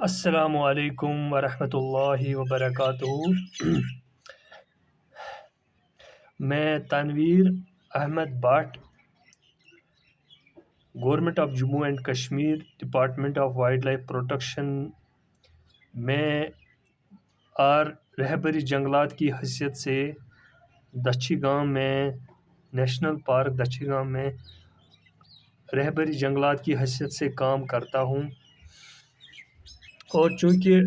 السلام علیکم ورحمۃ اللہ وبرکاتہ۔ میں Tanveer Ahmad Butt, government of Jammu and Kashmir, department of wild life protection میں رہبری جنگلات کی حیثیت سے دچھی گام میں نیشنل پارک دچھی گام میں رہبری جنگلات کی حیثیت سے کام کرتا ہوں، اور چونکہ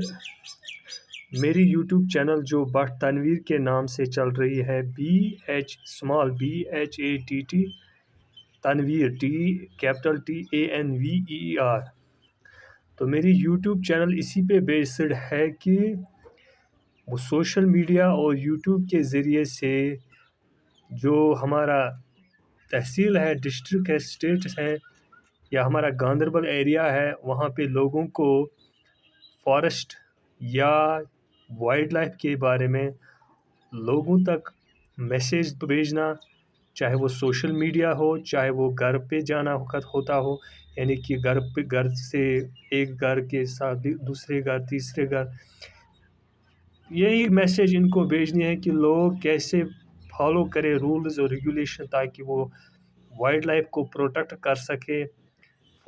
میری یوٹیوب چینل جو بٹ تنویر کے نام سے چل رہی ہے، BHAT تنویر TANVEER، تو میری یوٹیوب چینل اسی پہ بیسڈ ہے کہ وہ سوشل میڈیا اور یوٹیوب کے ذریعے سے جو ہمارا تحصیل ہے، ڈسٹرکٹ ہے، اسٹیٹ ہے، یا ہمارا گاندربل ایریا ہے، وہاں پہ لوگوں کو فارسٹ یا وائلڈ لائف کے بارے میں لوگوں تک میسیج بھیجنا، چاہے وہ سوشل میڈیا ہو، چاہے وہ گھر پہ جانا ہوتا ہو، یعنی کہ گھر سے ایک گھر کے ساتھ دوسرے گھر، تیسرے گھر، یہی میسیج ان کو بھیجنی ہے کہ لوگ کیسے فالو کرے رولز اور ریگولیشن، تاکہ وہ وائلڈ لائف کو پروٹیکٹ کر سکے،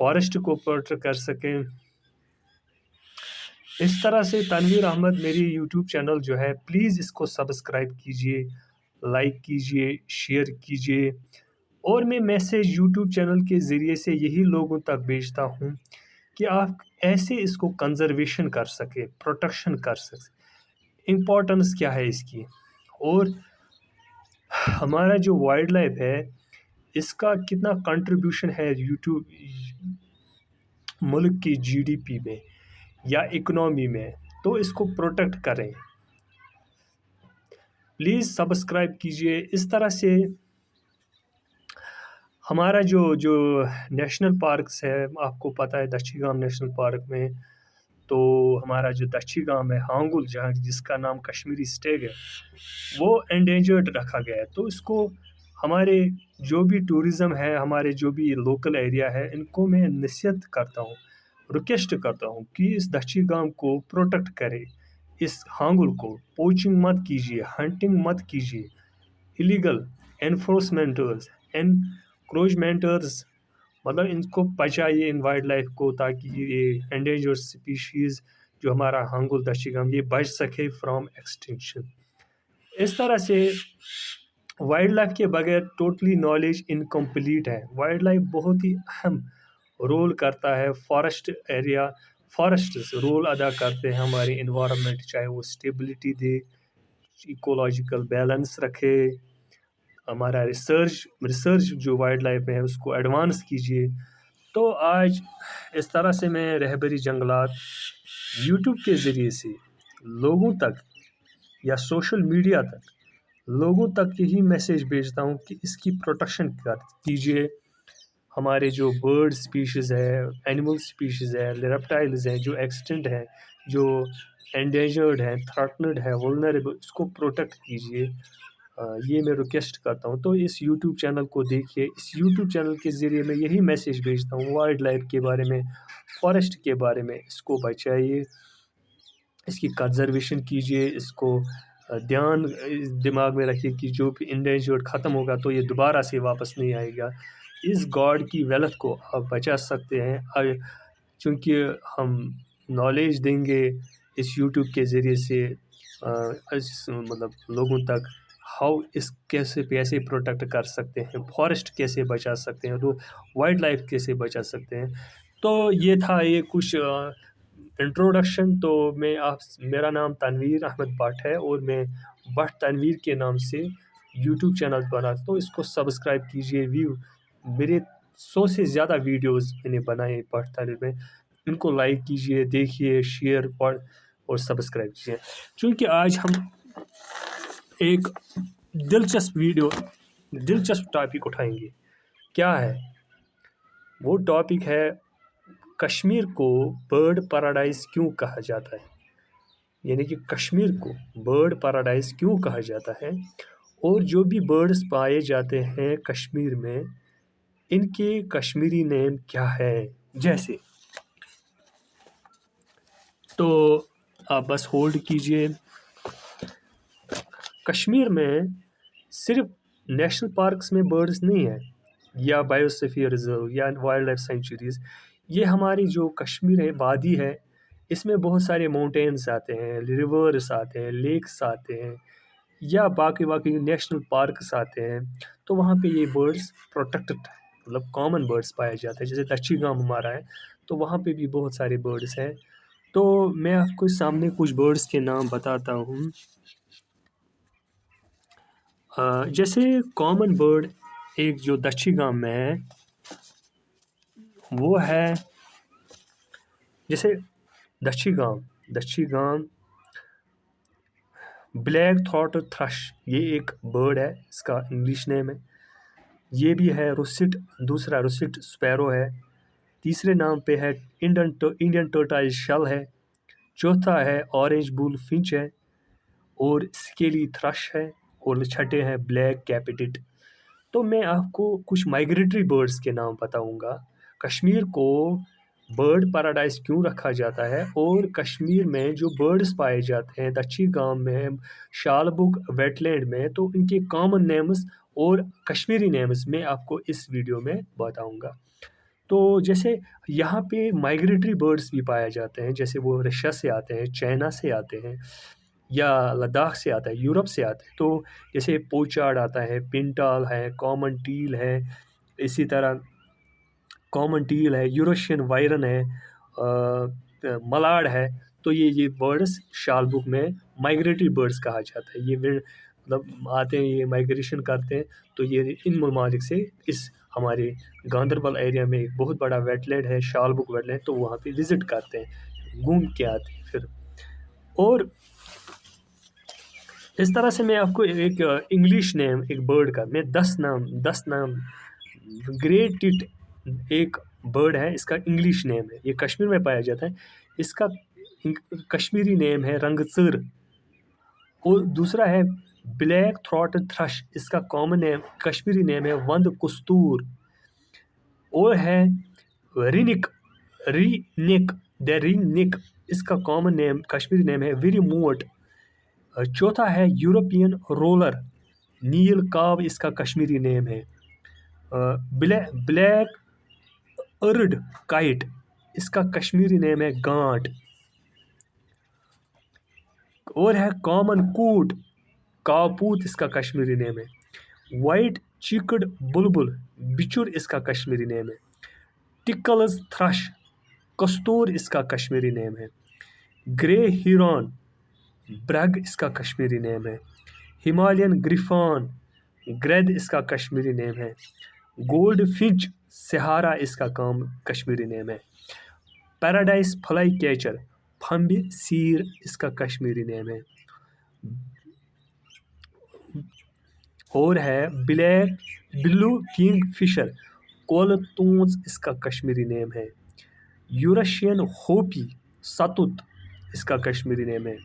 فارسٹ کو پروٹیکٹ کر سکیں۔ اس طرح سے تنویر احمد میری یوٹیوب چینل جو ہے، پلیز اس کو سبسکرائب کیجئے، لائک کیجئے، شیئر کیجئے، اور میں میسیج یوٹیوب چینل کے ذریعے سے یہی لوگوں تک بھیجتا ہوں کہ آپ ایسے اس کو کنزرویشن کر سکے، پروٹیکشن کر سکے، امپورٹنس کیا ہے اس کی، اور ہمارا جو وائلڈ لائف ہے اس کا کتنا کنٹریبیوشن ہے یوٹیوب ملک کی GDP میں یا اکنامی میں، تو اس کو پروٹیکٹ کریں۔ پلیز سبسکرائب کیجئے۔ اس طرح سے ہمارا جو نیشنل پارکس ہے، آپ کو پتہ ہے دچھی گام نیشنل پارک میں، تو ہمارا جو دچھی گام ہے، ہانگل، جس کا نام کشمیری اسٹیگ ہے، وہ انڈینجرڈ رکھا گیا ہے۔ تو اس کو ہمارے جو بھی ٹورزم ہے، ہمارے جو بھی لوکل ایریا ہے، ان کو میں نصیحت کرتا ہوں، ریکویسٹ کرتا ہوں کہ اس دچھی گام کو پروٹیکٹ کرے، اس ہانگل کو پوچنگ مت کیجیے، ہنٹنگ مت کیجیے، ایلیگل انفورسمنٹرز، انکروچمنٹرز، مطلب ان کو بچائیے، ان وائلڈ لائف کو، تاکہ یہ انڈینجرڈ سپیشیز جو ہمارا ہانگل دچھی گام، یہ بچ سکے فرام ایکسٹنکشن۔ اس طرح سے وائلڈ لائف کے بغیر ٹوٹلی نالج انکمپلیٹ ہے۔ وائلڈ لائف بہت ہی اہم رول کرتا ہے، فارسٹس رول ادا کرتے ہیں ہماری انوائرمنٹ، چاہے وہ اسٹیبلٹی دے، ایکولوجیکل بیلنس رکھے، ہمارا ریسرچ جو وائلڈ لائف میں ہے اس کو ایڈوانس کیجیے۔ تو آج اس طرح سے میں رہبری جنگلات یوٹیوب کے ذریعے سے لوگوں تک یا سوشل میڈیا تک لوگوں تک یہی میسیج بھیجتا ہوں کہ اس کی پروٹیکشن کیجیے۔ ہمارے جو برڈ سپیشیز ہے، اینیمل سپیشیز ہے، ریپٹائلز ہیں جو ایکسٹنٹ ہیں، جو انڈینجرڈ ہیں، تھریٹنڈ ہے، ولنریبل، اس کو پروٹیکٹ کیجیے، یہ میں ریکویسٹ کرتا ہوں۔ تو اس یوٹیوب چینل کو دیکھیے، اس یوٹیوب چینل کے ذریعے میں یہی میسیج بھیجتا ہوں وائلڈ لائف کے بارے میں، فارسٹ کے بارے میں، اس کو بچائیے، اس کی کنزرویشن کیجیے، اس کو دماغ میں رکھیے کہ جو بھی انڈینجرڈ ختم ہوگا تو یہ دوبارہ سے واپس نہیں آئے گا۔ اس گاڈ کی ویلتھ کو آپ بچا سکتے ہیں، چونکہ ہم نالج دیں گے اس یوٹیوب کے ذریعے سے، مطلب لوگوں تک، اس کیسے پروٹیکٹ کر سکتے ہیں، فارسٹ کیسے بچا سکتے ہیں، وائلڈ لائف کیسے بچا سکتے ہیں۔ تو یہ تھا یہ کچھ انٹروڈکشن۔ تو میرا نام تنویر احمد بٹ ہے، اور میں بٹ تنویر کے نام سے یوٹیوب چینل بناتا ہوں، تو اس کو سبسکرائب کیجیے۔ میرے 100 سے زیادہ ویڈیوز میں نے بنائے بٹ تنویر میں، ان کو لائک کیجیے، دیکھیے، شیئر اور سبسکرائب کیجیے۔ چونکہ آج ہم ایک دلچسپ ٹاپک اٹھائیں گے۔ کیا ہے وہ ٹاپک؟ ہے کشمیر کو برڈ پیراڈائز کیوں کہا جاتا ہے، یعنی کہ کشمیر کو برڈ پیراڈائز کیوں کہا جاتا ہے، اور جو بھی برڈز پائے جاتے ہیں کشمیر میں، ان کے کشمیری نیم کیا ہے۔ جیسے تو آپ بس ہولڈ کیجئے. کشمیر میں صرف نیشنل پارکس میں برڈس نہیں ہیں یا بایوسفیئر ریزرو یا وائلڈ لائف سینچوریز. یہ ہماری جو کشمیر ہے وادی ہے، اس میں بہت سارے ماؤنٹینس آتے ہیں، ریورس آتے ہیں، لیکس آتے ہیں، یا باقی نیشنل پارکس آتے ہیں. تو وہاں پہ یہ برڈس پروٹیکٹڈ مطلب کامن برڈس پائے جاتے ہیں. جیسے دچھی گام ہمارا ہے تو وہاں پہ بھی بہت سارے برڈس ہیں. تو میں آپ کو سامنے کچھ برڈس کے نام بتاتا ہوں. جیسے کامن برڈ ایک جو دچھی گام میں ہے وہ ہے جیسے دچھی گام بلیک تھروٹ تھرش، یہ ایک برڈ ہے، اس کا انگلش نیم ہے. یہ بھی ہے روسٹ، دوسرا روسٹ سپیرو ہے. تیسرے نام پہ ہے انڈین ٹرٹائل شل ہے. چوتھا ہے اورنج بول فنچ ہے، اور اسکیلی تھرش ہے، اور چھٹے ہیں بلیک کیپیٹڈ. تو میں آپ کو کچھ مائگریٹری برڈس کے نام بتاؤں گا. کشمیر کو برڈ پیراڈائز کیوں رکھا جاتا ہے، اور کشمیر میں جو برڈس پائے جاتے ہیں دچھی گام میں، شال بگ ویٹ لینڈ میں، تو ان کے کامن نیمز اور کشمیری نیمز میں آپ کو اس ویڈیو میں بتاؤں گا. تو جیسے یہاں پہ مائگریٹری برڈس بھی پائے جاتے ہیں، جیسے وہ رشیا سے آتے ہیں، چائنا سے آتے ہیں، یا لداخ سے آتا ہے، یورپ سے آتا ہے. تو جیسے پوچارڈ آتا ہے، پنٹال ہے، کامن ٹیل ہے، اسی طرح کامن ٹیل ہے، یوریشین وائرن ہے، ملاڈ ہے. تو یہ برڈس شال بک میں مائگریٹری برڈس کہا جاتا ہے. یہ مطلب آتے ہیں، یہ مائگریشن کرتے ہیں. تو یہ ان ممالک سے اس ہمارے گاندربل ایریا میں ایک بہت بڑا ویٹ لینڈ ہے، شال بک ویٹ لینڈ، تو وہاں پہ وزٹ کرتے ہیں، گھوم کے آتے ہیں پھر. اور اس طرح سے میں آپ کو ایک انگلش نیم ایک برڈ کا میں 10 نام گریٹ ٹٹ ایک برڈ ہے، اس کا انگلش نیم ہے، یہ کشمیر میں پایا جاتا ہے. اس کا کشمیری نیم ہے رنگ ثر. اور دوسرا ہے بلیک تھروٹ تھرش، اس کا کامن نیم کشمیری نیم ہے وند کستور. اور ہے رینک نک، اس کا کامن نیم کشمیری نیم ہے ویری موٹ. چوتھا ہے یورپین رولر نیل کاو، اس کا کشمیری نیم ہے. بلیک ارڈ کائٹ، اس کا کشمیری نیم ہے گانٹ. اور ہے کامن کوٹ کاپوت، اس کا کشمیری نیم ہے. وائٹ چیکڈ بلبل بچر، اس کا کشمیری نیم ہے. ٹکلز تھرش کستور، اس کا کشمیری نیم ہے. گرے ہیرون برگ، اس کا کشمیری نیم ہے. ہمالین گریفان گرید، اس کا کشمیری نیم ہے. گولڈ فنچ سہارا، اس کا کشمیری نیم ہے. پیراڈائز فلائی کیچر پھمبِ سیر، اس کا کشمیری نیم ہے. اور ہے بلو کنگ فشر کولہ تونژ، اس کا کشمیری نیم ہے. یوریشین ہوپی ستت، اس کا کشمیری نیم ہے.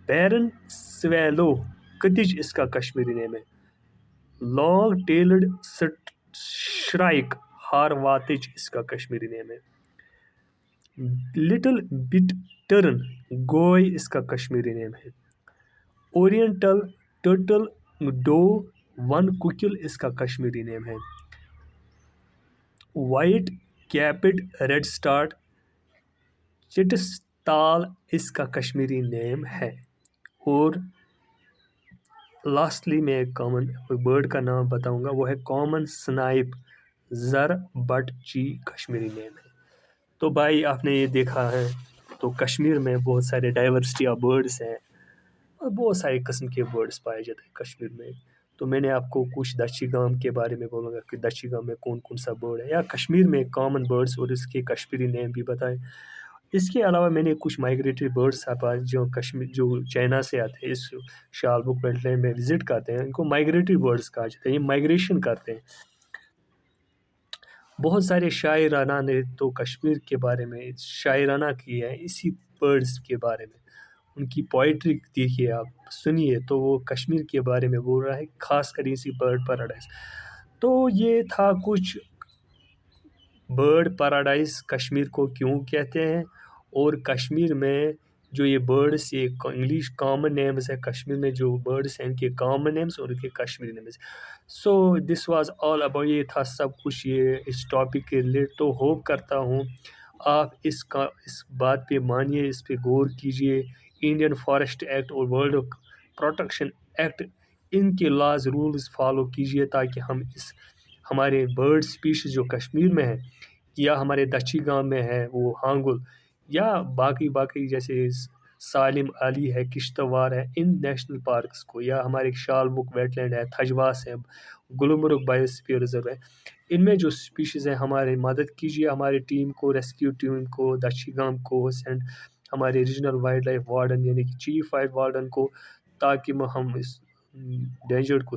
بیرن سویلو کتج، اس کا کشمیری نیم ہے. لانگ ٹیلڈ شرائک ہارواتج، اس کا کشمیری نیم ہے. لٹل بٹ ٹرن گوئے، اس کا کشمیری نیم ہے. اورینٹل ٹرٹل ڈو ون کوکل، اس کا کشمیری نیم ہے. وائٹ کیپڈ ریڈ سٹارٹ چٹسٹال، اس کا کشمیری نیم ہے. اور لاسٹلی میں ایک کامن برڈ کا نام بتاؤں گا، وہ ہے کامن سنائپ زر بٹ چی، کشمیری نیم ہے. تو بھائی آپ نے یہ دیکھا ہے، تو کشمیر میں بہت سارے ڈائیورسٹی آف برڈس ہیں، اور بہت سارے قسم کے برڈس پائے جاتے ہیں کشمیر میں. تو میں نے آپ کو کچھ دچھی گام کے بارے میں بولوں گا کہ دچھی گام میں کون کون سا برڈ ہے، یا کشمیر میں کامن برڈس اور اس کے کشمیری نیم بھی بتائے. اس کے علاوہ میں نے کچھ مائگریٹری برڈس جو جو چائنا سے آتے ہیں، اس شال بک ویٹ لینڈ میں وزٹ کرتے ہیں، ان کو مائگریٹری برڈس کہا جاتا ہے. یہ مائگریشن کرتے ہیں. بہت سارے شاعرانہ نے تو کشمیر کے بارے میں شاعرانہ کی ہے اسی برڈس کے بارے میں. ان کی پوئٹری دیکھیے، آپ سنیے، تو وہ کشمیر کے بارے میں بول رہا ہے، خاص کر اسی برڈ پیراڈائز. تو یہ تھا کچھ برڈ پیراڈائز کشمیر کو کیوں کہتے ہیں، اور کشمیر میں جو یہ برڈس، یہ انگلش کامن نیمز ہے، کشمیر میں جو برڈس ہیں ان کے کامن نیمز اور ان کے Kashmiri names. So this was all about, یہ تھا سب کچھ یہ اس ٹاپک کے ریلیٹ. تو ہوپ کرتا ہوں آپ اس بات پہ مانیے، اس پہ غور کیجیے. انڈین فارسٹ ایکٹ اور ورلڈ پروٹیکشن ایکٹ، ان کے لاز رولز فالو کیجیے تاکہ ہم ہمارے برڈ اسپیشیز جو کشمیر میں ہے یا ہمارے دچھی گام میں ہے وہ ہانگل، یا باقی جیسے سالم علی ہے، کشتوار ہے، ان نیشنل پارکس کو، یا ہمارے شال بک ویٹ لینڈ ہے، تھجواس ہے، گلمرگ بایوسفیئر ریزرو ہے، ان میں جو اسپیشیز ہیں ہماری مدد کیجیے، ہماری ٹیم کو، ریسکیو ٹیم کو، دچھی گام کو، اینڈ ہمارے ریجنل وائلڈ لائف وارڈن یعنی کہ چیف وائلڈ وارڈن کو، تاکہ ہم اس ڈینجر کو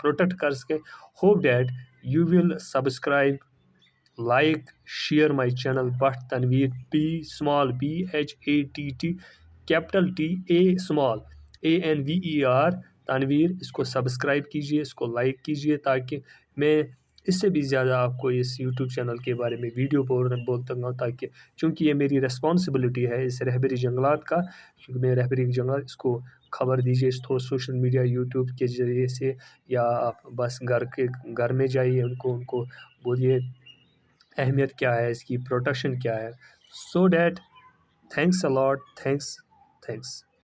پروٹیکٹ کر سکیں. Hope that you will subscribe, like, share my channel Bhatt Tanveer, BHATT capital T A small ANVER Tanveer. اس کو سبسکرائب کیجئے، اس کو لائک کیجئے تاکہ میں اس سے بھی زیادہ آپ کو اس یوٹیوب چینل کے بارے میں ویڈیو بولتا ہوں، تاکہ چونکہ یہ میری ریسپانسبلٹی ہے اس رہبری جنگلات کا، کیونکہ میں رہبری جنگلات، اس کو خبر دیجیے اس تھرو سوشل میڈیا، یوٹیوب کے ذریعے سے، یا آپ بس گھر میں جائیے ان کو بولیے اہمیت کیا ہے اس کی، پروٹیکشن کیا ہے. So that thanks allot, thanks.